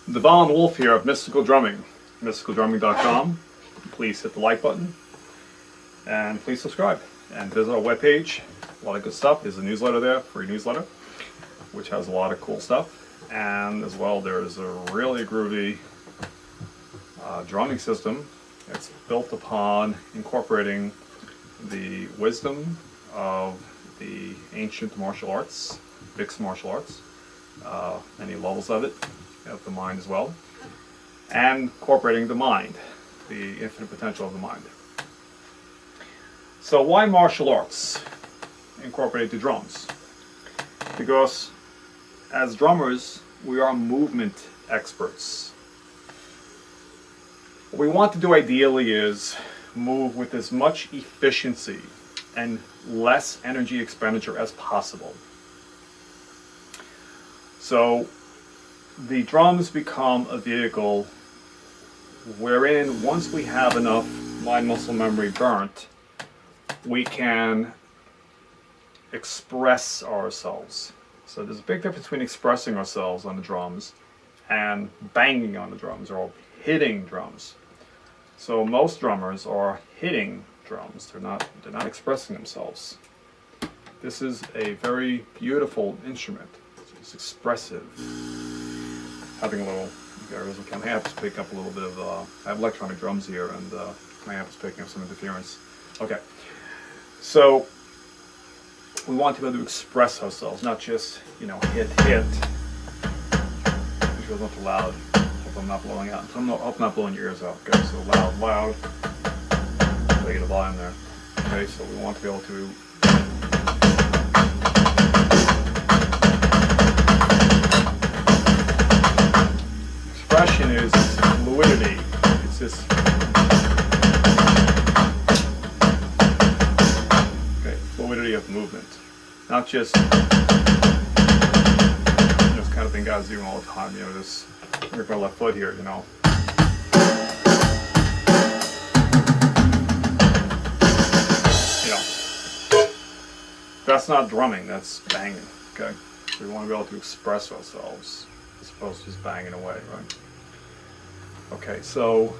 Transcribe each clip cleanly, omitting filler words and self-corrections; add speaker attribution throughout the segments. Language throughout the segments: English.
Speaker 1: The Von Wolf here of Mystical Drumming, mysticaldrumming.com. Please hit the like button and please subscribe and visit our webpage. A lot of good stuff. There's a newsletter there, free newsletter, which has a lot of cool stuff. And as well, there's a really groovy drumming system. It's built upon incorporating the wisdom of the ancient martial arts, mixed martial arts, many levels of it, of the mind as well, and incorporating the mind, the infinite potential of the mind. So why martial arts incorporate the drums? Because as drummers, we are movement experts. What we want to do ideally is move with as much efficiency and less energy expenditure as possible. So the drums become a vehicle wherein once we have enough mind-muscle memory burnt, we can express ourselves. So there's a big difference between expressing ourselves on the drums and banging on the drums or hitting drums. So most drummers are hitting drums. They're not expressing themselves. This is a very beautiful instrument. It's expressive. Having a little, my amp is picking up a little bit of, I have electronic drums here, and my amp is picking up some interference. Okay, so we want to be able to express ourselves, not just, hit. Make sure it's not too loud. Hope I'm not blowing out. Hope I'm not blowing your ears out. Okay, so loud. Get the volume there. Okay, so we want to be able to expression is fluidity. It's this fluidity of movement, not just this kind of thing guys do all the time. This rip my left foot here. That's not drumming, that's banging, okay? So we want to be able to express ourselves as opposed to just banging away, right? Okay, so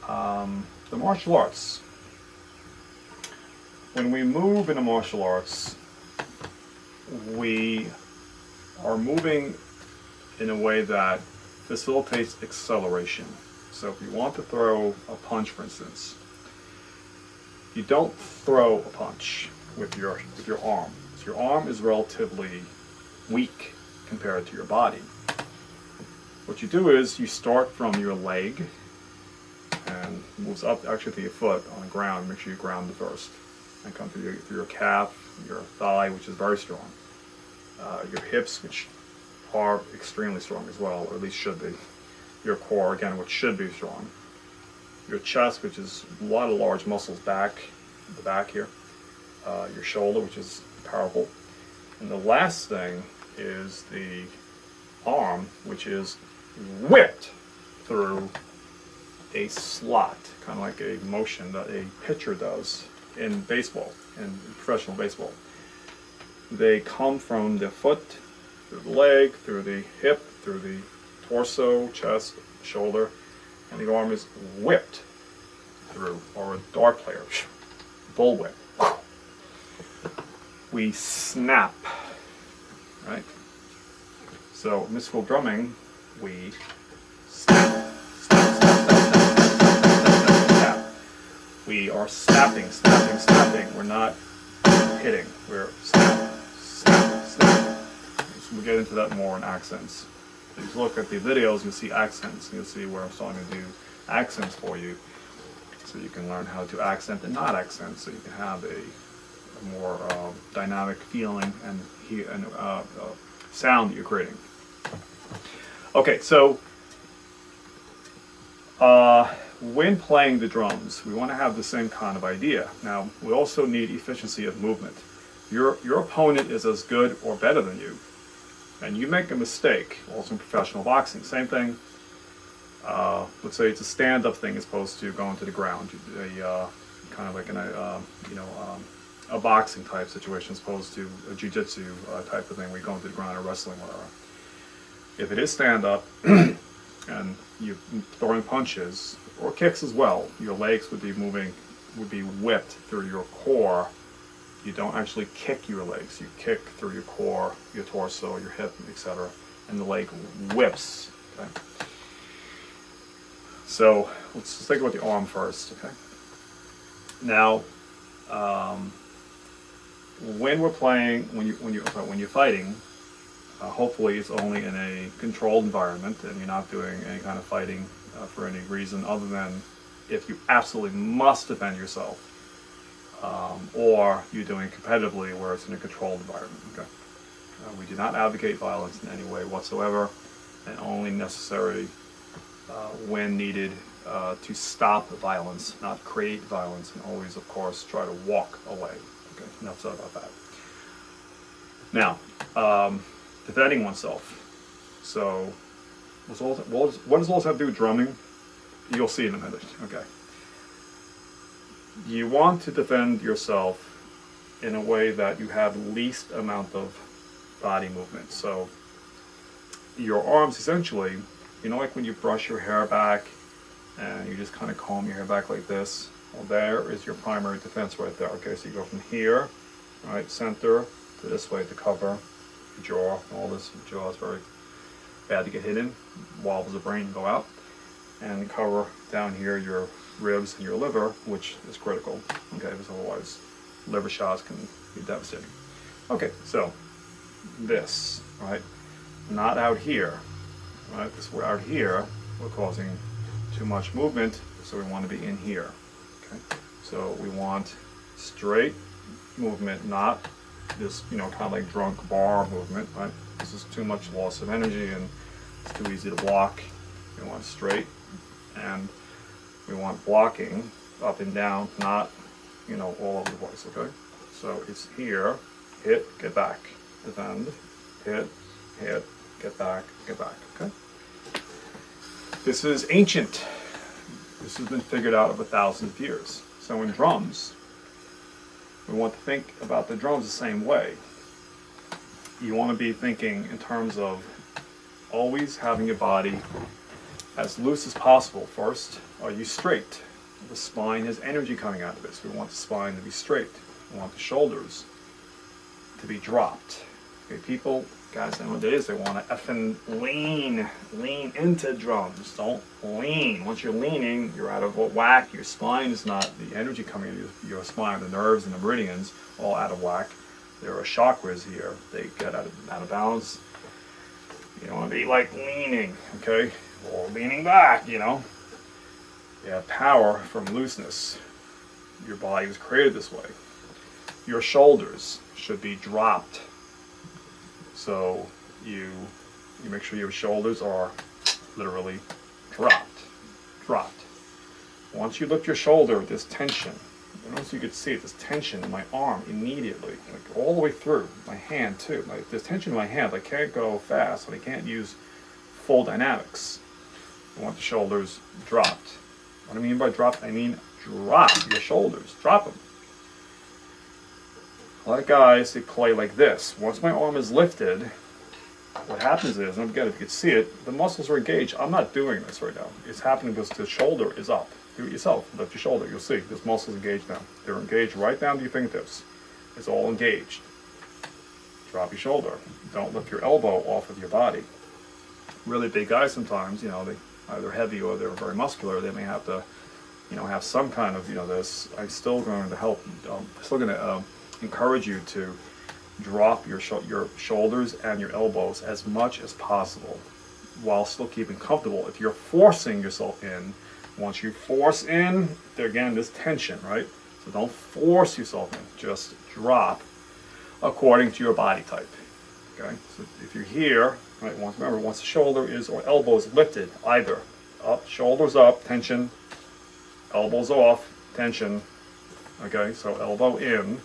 Speaker 1: the martial arts. When we move in the martial arts, we are moving in a way that facilitates acceleration. So if you want to throw a punch, for instance, you don't throw a punch with your arm. So your arm is relatively weak compared to your body. What you do is you start from your leg and moves up actually to your foot on the ground. Make sure you ground it first, and come through your calf, your thigh, which is very strong, your hips, which are extremely strong as well, or at least should be. Your core, again, which should be strong. Your chest, which is a lot of large muscles back, the back here. Your shoulder, which is powerful. And the last thing is the arm, which is whipped through a slot, kind of like a motion that a pitcher does in baseball, in professional baseball. They come from the foot, through the leg, through the hip, through the torso, chest, shoulder, and the arm is whipped through, or a dart player, bull whip. We snap, right? So mystical drumming, we snap. We are snapping. We're not hitting. We're snap. So we'll get into that more in accents. If you look at the videos, you'll see accents. You'll see where I'm starting to do accents for you, so you can learn how to accent and not accent, so you can have a more dynamic feeling and sound that you're creating. Okay, so when playing the drums, we want to have the same kind of idea. Now, we also need efficiency of movement. Your opponent is as good or better than you, and you make a mistake. Also in professional boxing, same thing. Let's say it's a stand-up thing as opposed to going to the ground. Kind of like a boxing type situation as opposed to a jiu-jitsu type of thing where you're going to the ground or wrestling, whatever. If it is stand-up, and you're throwing punches or kicks as well, your legs would be moving, would be whipped through your core. You don't actually kick your legs, you kick through your core, your torso, your hip, etc. And the leg whips. Okay? So let's think about the arm first. Okay. Now, when we're playing, when you're fighting, hopefully it's only in a controlled environment, and you're not doing any kind of fighting for any reason other than if you absolutely must defend yourself, or you're doing competitively where it's in a controlled environment. Okay. We do not advocate violence in any way whatsoever, and only necessary when needed to stop violence, not create violence, and always, of course, try to walk away. Okay, enough said about that. Now, defending oneself. So, what does all this have to do with drumming? You'll see in a minute. Okay. You want to defend yourself in a way that you have least amount of body movement. So, your arms essentially, you know, like when you brush your hair back and you just kind of comb your hair back like this, well, there is your primary defense right there. Okay, so you go from here, right, center, to this way to cover your jaw. All this jaw is very bad to get hit in. Wobbles the brain go out. And cover down here your ribs and your liver, which is critical. Okay, because otherwise liver shots can be devastating. Okay, so this, right, not out here. Right, because we're out here, we're causing too much movement, so we want to be in here. Okay, so we want straight movement, not this, you know, kind of like drunk bar movement. Right, this is too much loss of energy and it's too easy to block. We want straight, and we want blocking up and down, not, you know, all over the place. Okay, so it's here, hit, get back, defend, hit, get back, okay? This is ancient. This has been figured out over thousands of years. So in drums, we want to think about the drums the same way. You want to be thinking in terms of always having your body as loose as possible. First, are you straight? The spine has energy coming out of this. We want the spine to be straight. We want the shoulders to be dropped. Okay, people, guys, nowadays, they want to effing lean into drums. Don't lean. Once you're leaning, you're out of whack. Your spine is not, the energy coming into your spine, the nerves and the meridians, all out of whack. There are chakras here. They get out of balance. You don't want to be like leaning, okay? Or leaning back, you know? You have power from looseness. Your body was created this way. Your shoulders should be dropped. So you make sure your shoulders are literally dropped. Once you lift your shoulder, there's tension. I don't know if you could see it, there's tension in my arm immediately, like all the way through my hand too. Like there's tension in my hand. I can't go fast, and I can't use full dynamics. I want the shoulders dropped. What I mean by dropped, I mean drop your shoulders, drop them. A lot of guys, they play like this. Once my arm is lifted, what happens is, and again, if you can see it, the muscles are engaged. I'm not doing this right now. It's happening because the shoulder is up. Do it yourself. Lift your shoulder. You'll see. This muscle's engaged now. They're engaged right down to your fingertips. It's all engaged. Drop your shoulder. Don't lift your elbow off of your body. Really big guys sometimes, you know, they either heavy or they're very muscular. They may have to, you know, have some kind of, you know, this. I'm still going to help. Still going to encourage you to drop your shoulders and your elbows as much as possible while still keeping comfortable. If you're forcing yourself in, once you force in, there again, there's tension, right? So don't force yourself in. Just drop according to your body type. Okay? So if you're here, right, remember, once the shoulder is or elbow is lifted, either up, shoulders up, tension, elbows off, tension. Okay? So elbow in,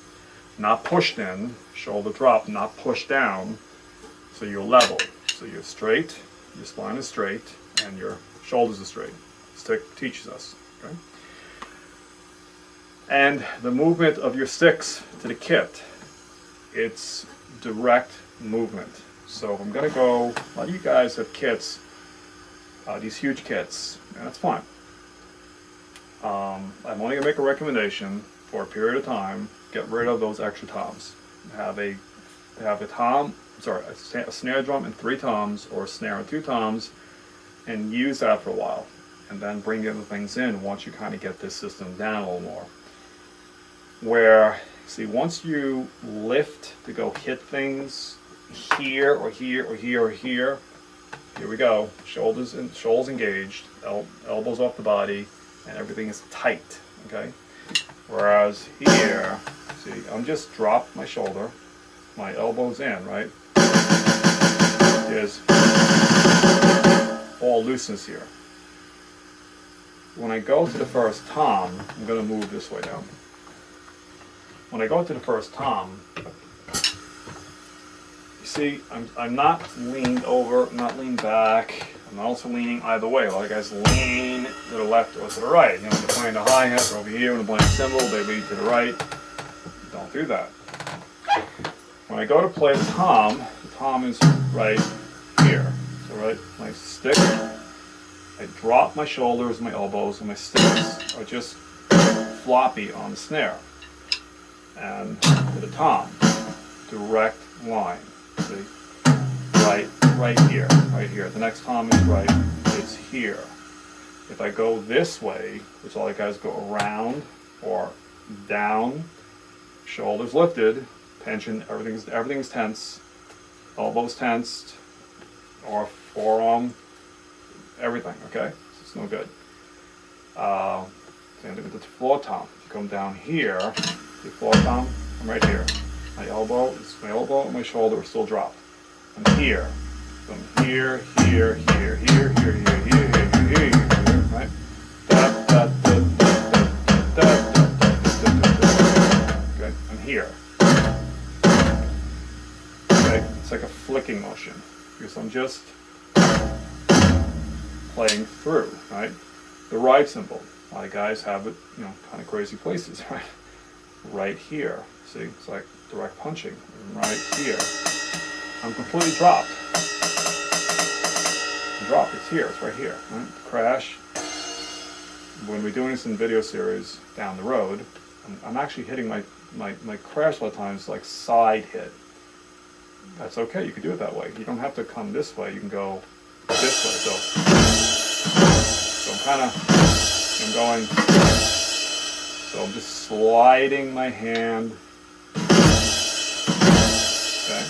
Speaker 1: not pushed in, shoulder drop, not pushed down, so you're level. So you're straight, your spine is straight, and your shoulders are straight. Stick teaches us. Okay? And the movement of your sticks to the kit, it's direct movement. So if I'm going to go, a lot of you guys have kits, these huge kits, and that's fine. I'm only going to make a recommendation for a period of time. Get rid of those extra toms. Have a tom, sorry, a snare drum and 3 toms, or a snare and 2 toms, and use that for a while, and then bring the other things in once you kind of get this system down a little more. Where, see, once you lift to go hit things here or here or here or here we go. Shoulders engaged, elbows off the body, and everything is tight. Okay. Whereas here, see, I'm just drop my shoulder, my elbows in, right? There's all looseness here. When I go to the first tom, I'm going to move this way now. When I go to the first tom, you see, I'm not leaned over, I'm not leaned back, I'm not also leaning either way. A lot of guys lean to the left or to the right. You know, when they're playing the hi-hat, they're over here, when they're playing the cymbal, they lean to the right. Don't do that. When I go to play the tom is right here. So right, my stick, I drop my shoulders, my elbows, and my sticks are just floppy on the snare. And to the tom, direct line. See? Right here. The next tom is right, it's here. If I go this way, which all you guys go around or down, shoulders lifted, tension, everything's tense, elbows tensed, or forearm, everything, okay? It's no good. Same thing with the floor tom. If you come down here, the floor tom, I'm right here. My elbow and my shoulder are still dropped. I'm here. So I'm here, right? Okay, I'm here. Okay, it's like a flicking motion because I'm just playing through, right? The ride cymbal. A lot of guys have it, you know, kind of crazy places, right? Right here. See, it's like direct punching. Right here. I'm completely dropped. It's here. It's right here. Right? Crash. When we're doing this in video series down the road, I'm actually hitting my crash a lot of times like side hit. That's okay. You can do it that way. You don't have to come this way. You can go this way. So I'm going. So I'm just sliding my hand. Okay.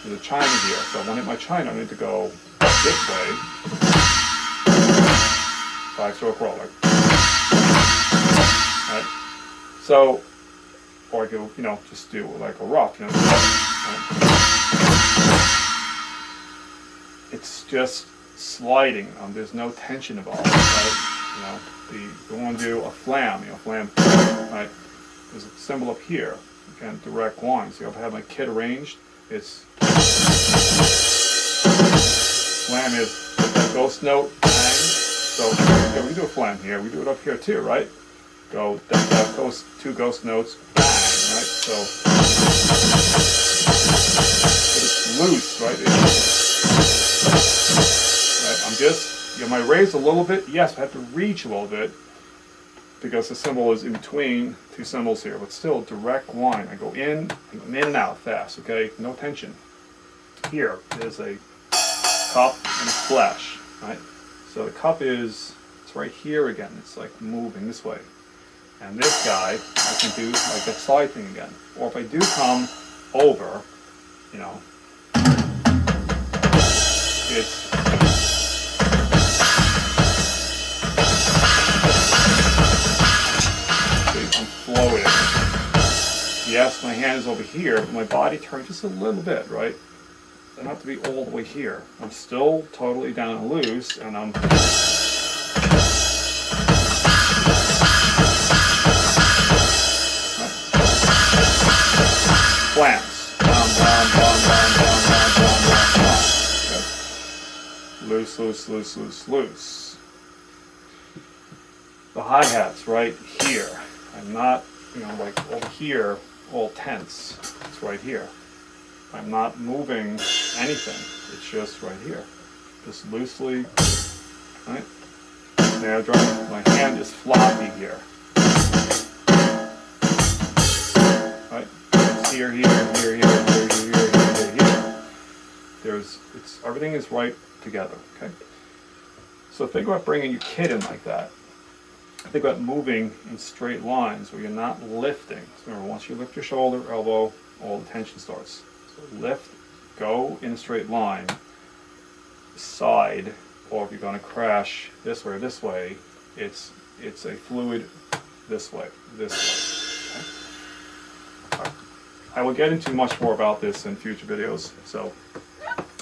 Speaker 1: There's a china here, so when I hit my china, I need to go this way. 5-stroke roller. Right? So, or I could, you know, just do like a rough, you know. Right? It's just sliding. There's no tension involved, right? You know, you want to do a flam, you know, flam, right? There's a symbol up here. Again, direct line. See, if I have my kit arranged, it's flam is that ghost note bang. So yeah, we do a flam here. We do it up here too, right? Go that goes 2 ghost notes bang, right? So it's loose, right? Right? I'm just, you know, I raise a little bit. Yes, I have to reach a little bit because the cymbal is in between 2 cymbals here, but still direct line. I go in and out fast, okay? No tension. Here is a cup and a flash, right? So the cup it's right here again. It's like moving this way. And this guy, I can do like that slide thing again. Or if I do come over, you know, it's I'm floating. Yes, my hand is over here, but my body turns just a little bit, right? I don't have to be all the way here. I'm still totally down and loose, and I'm flams. Okay. Loose, loose, loose, loose, loose. The hi-hats right here. I'm not, you know, like over here, all tense. It's right here. I'm not moving anything. It's just right here. Just loosely Right? Snare drum. My hand is floppy here. Right? It's here, here, here, here, here, here, here, here, here. Everything is right together. Okay. So think about bringing your kid in like that. Think about moving in straight lines where you're not lifting. So remember, once you lift your shoulder, elbow, all the tension starts. So lift, go in a straight line, side, or if you're going to crash this way or this way, it's a fluid this way, this way. Okay? Right. I will get into much more about this in future videos, so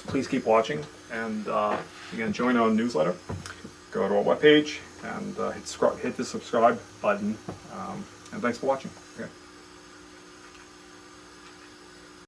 Speaker 1: please keep watching, and again, join our newsletter. Go to our webpage and hit the subscribe button, and thanks for watching.